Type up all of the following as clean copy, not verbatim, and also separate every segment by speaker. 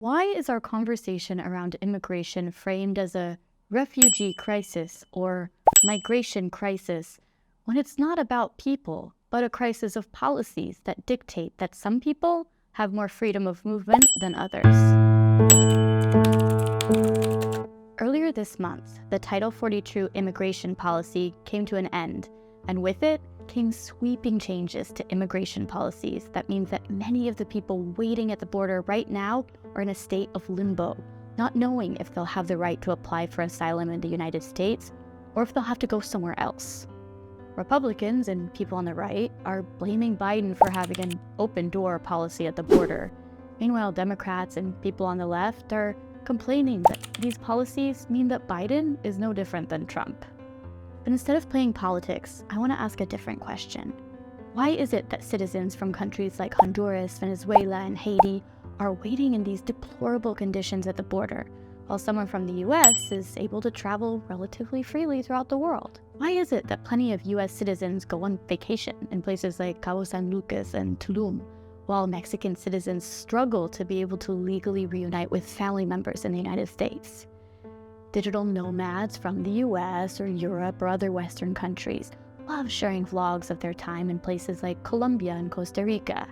Speaker 1: Why is our conversation around immigration framed as a refugee crisis or migration crisis when it's not about people, but a crisis of policies that dictate that some people have more freedom of movement than others? Earlier this month, the Title 42 immigration policy came to an end, and with it came sweeping changes to immigration policies that means that many of the people waiting at the border right now are in a state of limbo, not knowing if they'll have the right to apply for asylum in the United States or if they'll have to go somewhere else. Republicans and people on the right are blaming Biden for having an open-door policy at the border. Meanwhile, Democrats and people on the left are complaining that these policies mean that Biden is no different than Trump. But instead of playing politics, I want to ask a different question. Why is it that citizens from countries like Honduras, Venezuela, and Haiti are waiting in these deplorable conditions at the border, while someone from the US is able to travel relatively freely throughout the world? Why is it that plenty of US citizens go on vacation in places like Cabo San Lucas and Tulum, while Mexican citizens struggle to be able to legally reunite with family members in the United States? Digital nomads from the US or Europe or other Western countries love sharing vlogs of their time in places like Colombia and Costa Rica.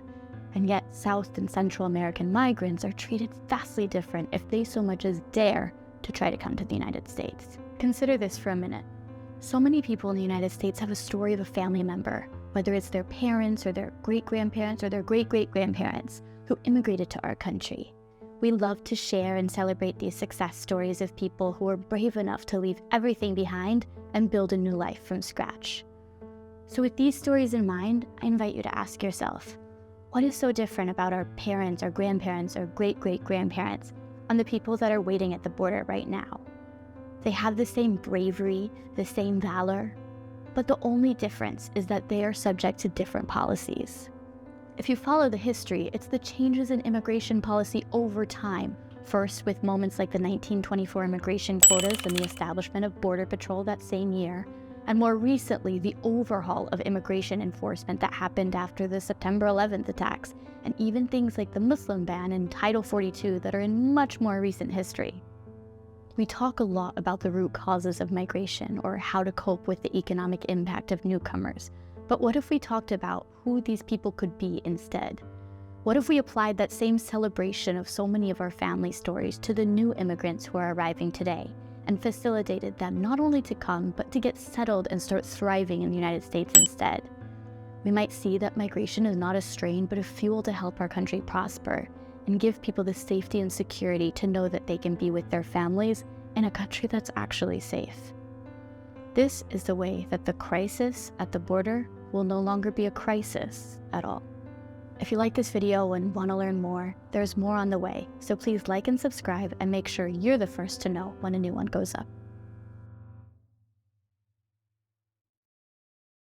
Speaker 1: And yet South and Central American migrants are treated vastly different if they so much as dare to try to come to the United States. Consider this for a minute. So many people in the United States have a story of a family member, whether it's their parents or their great-grandparents or their great-great-grandparents, who immigrated to our country. We love to share and celebrate these success stories of people who were brave enough to leave everything behind and build a new life from scratch. So with these stories in mind, I invite you to ask yourself, what is so different about our parents, our grandparents, or great-great-grandparents and the people that are waiting at the border right now? They have the same bravery, the same valor, but the only difference is that they are subject to different policies. If you follow the history, it's the changes in immigration policy over time, first with moments like the 1924 immigration quotas and the establishment of Border Patrol that same year, and more recently the overhaul of immigration enforcement that happened after the September 11th attacks, and even things like the Muslim ban and Title 42 that are in much more recent history. We talk a lot about the root causes of migration or how to cope with the economic impact of newcomers. But what if we talked about who these people could be instead? What if we applied that same celebration of so many of our family stories to the new immigrants who are arriving today and facilitated them not only to come, but to get settled and start thriving in the United States instead? We might see that migration is not a strain, but a fuel to help our country prosper and give people the safety and security to know that they can be with their families in a country that's actually safe. This is the way that the crisis at the border will no longer be a crisis at all. If you like this video and want to learn more, there's more on the way, so please like and subscribe and make sure you're the first to know when a new one goes up.